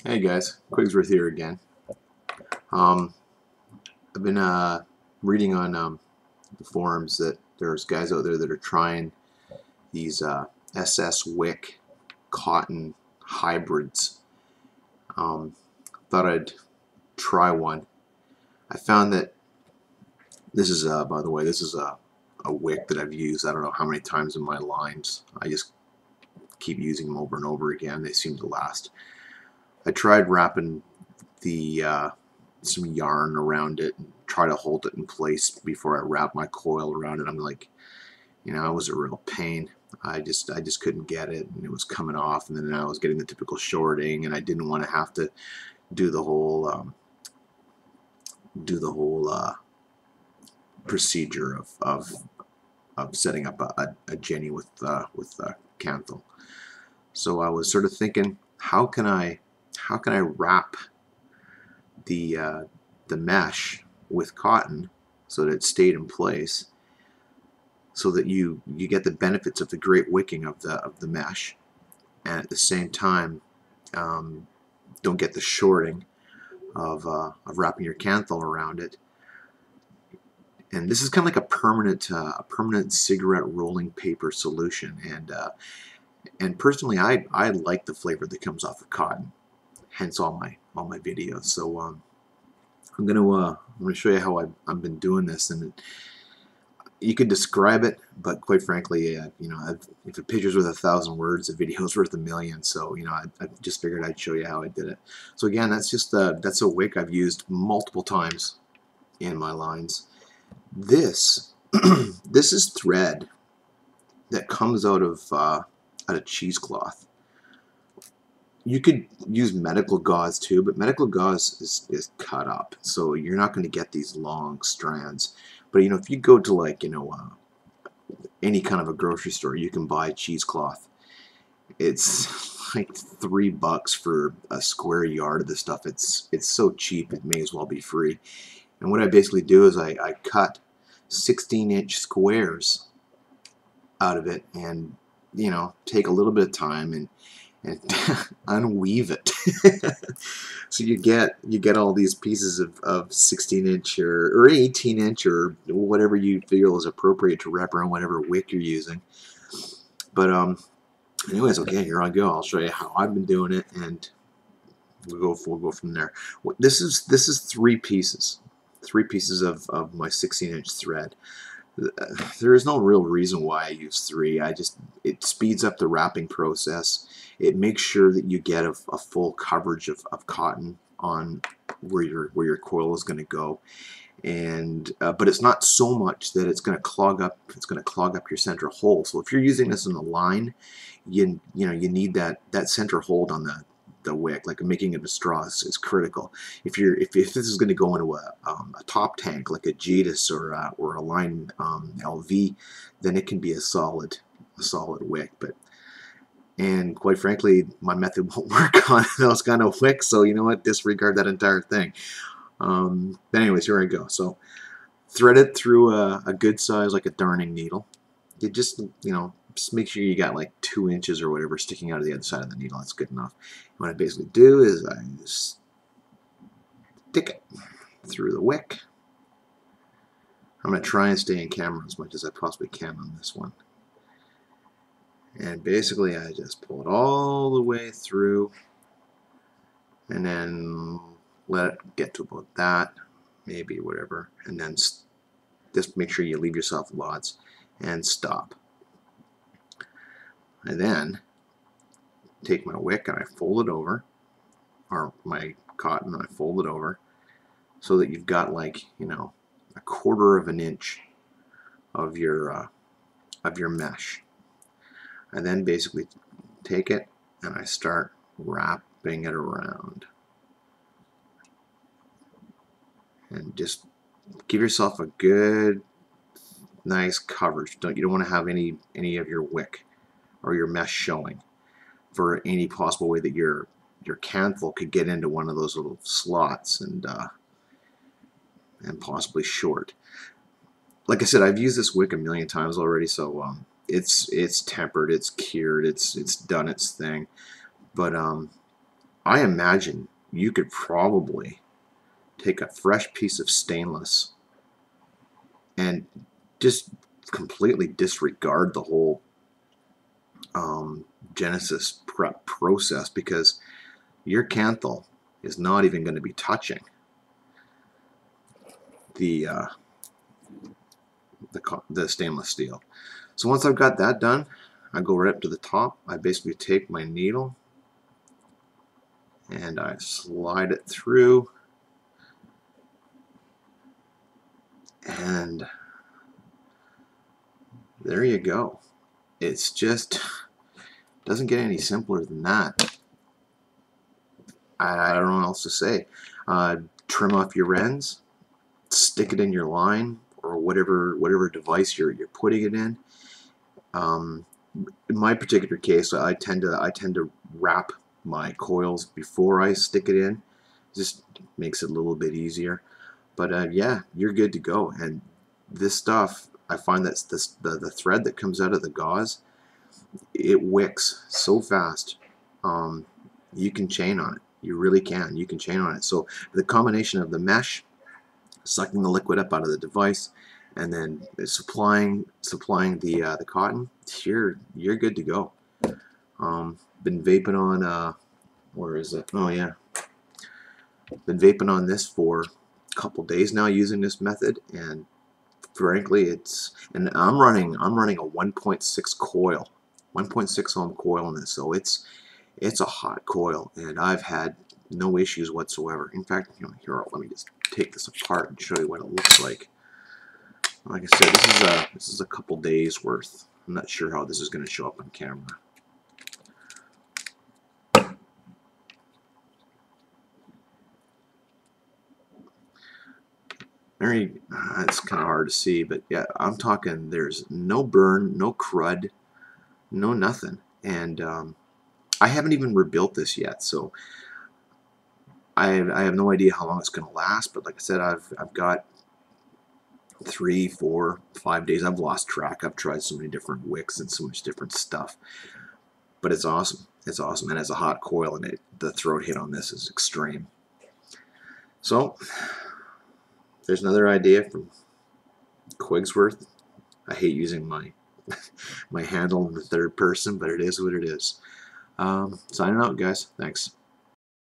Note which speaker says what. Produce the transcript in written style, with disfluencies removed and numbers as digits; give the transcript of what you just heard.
Speaker 1: Hey guys, Quigsworth here again. Um, I've been reading on the forums that there's guys out there that are trying these SS wick cotton hybrids. Um, Thought I'd try one. I found that this is, by the way, this is a wick that I've used I don't know how many times in my lines. I just keep using them over and over again. They seem to last. I tried wrapping the some yarn around it and try to hold it in place before I wrap my coil around it. I'm like, it was a real pain. I just couldn't get it, and it was coming off, and then I was getting the typical shorting, and I didn't want to have to do the whole procedure of setting up a Jenny with Kanthal. So I was sort of thinking, how can I wrap the mesh with cotton so that it stayed in place, so that you get the benefits of the great wicking of the mesh, and at the same time don't get the shorting of wrapping your Kanthal around it. And this is kind of like a permanent cigarette rolling paper solution. And personally, I like the flavor that comes off of cotton. Hence all my videos. So I'm gonna show you how I've been doing this, and you could describe it, but quite frankly, if a picture's worth 1,000 words, a video's worth 1,000,000. So I just figured I'd show you how I did it. So again, that's a wick I've used multiple times in my lines. This this is thread that comes out of cheesecloth. You could use medical gauze too, but medical gauze is cut up, so you're not going to get these long strands. But if you go to any kind of a grocery store, you can buy cheesecloth. It's like $3 for a square yard of this stuff. It's so cheap, it may as well be free. And what I basically do is I cut 16-inch squares out of it, and take a little bit of time and unweave it. So you get all these pieces of 16-inch or 18-inch or whatever you feel is appropriate to wrap around whatever wick you're using. But anyways, okay, here I go. I'll show you how I've been doing it, and we'll go from there. This is three pieces of my 16-inch thread. There is no real reason why I use three. It speeds up the wrapping process. It makes sure that you get a full coverage of cotton on where your coil is going to go, and but it's not so much that it's going to clog up your center hole. So if you're using this in a line, you need that center hold on the wick, like making it a straw is critical. If this is going to go into a top tank like a JETIS or a line LV, then it can be a solid wick. And quite frankly, my method won't work on those kind of wicks, so you know what, disregard that entire thing. But anyways, here I go. So thread it through a good size, like a darning needle. You just make sure you got like 2 inches or whatever sticking out of the other side of the needle. That's good enough. What I basically do is I just stick it through the wick. I'm going to try and stay in camera as much as I possibly can on this one. And basically I just pull it all the way through, and then let it get to about that, maybe whatever, and then just make sure you leave yourself lots and stop. I then take my wick and I fold it over, or my cotton, and I fold it over so that you've got like a 1/4 of an inch of your mesh. I then basically take it and I start wrapping it around, and just give yourself a good nice coverage. You don't want to have any of your wick or your mesh showing, for any possible way that your Kanthal could get into one of those little slots and possibly short. Like I said, I've used this wick 1,000,000 times already, so it's tempered, it's cured, it's done its thing. But I imagine you could probably take a fresh piece of stainless and just completely disregard the whole Genesis prep process, because your Kanthal is not even going to be touching the, the stainless steel. So once I've got that done, I go right up to the top. I basically take my needle and I slide it through, and there you go. It's just doesn't get any simpler than that. I don't know what else to say. Trim off your ends, stick it in your line or whatever device you're putting it in. In my particular case, I tend to wrap my coils before I stick it in. Just makes it a little bit easier. But yeah, you're good to go. And this stuff, I find that the thread that comes out of the gauze, it wicks so fast. You can chain on it. You really can. You can chain on it. So the combination of the mesh, sucking the liquid up out of the device, and then supplying the cotton, you're good to go. Been vaping on where is it? Oh yeah, been vaping on this for a couple days now using this method, and frankly, and I'm running a 1.6 coil, 1.6 ohm coil in this, so it's a hot coil, and I've had no issues whatsoever. In fact, here, let me just take this apart and show you what it looks like. Like I said, this is a couple days worth. I'm not sure how this is going to show up on camera. It's kind of hard to see, but yeah, I'm talking. There's no burn, no crud, no nothing, and I haven't even rebuilt this yet, so I have no idea how long it's going to last. But like I said, I've got 3, 4, 5 days. I've lost track. I've tried so many different wicks and so much different stuff, but it's awesome. It's awesome, and as a hot coil, and the throat hit on this is extreme. So there's another idea from Quigsworth. I hate using my my handle in the third person, but it is what it is. Signing out, guys. Thanks.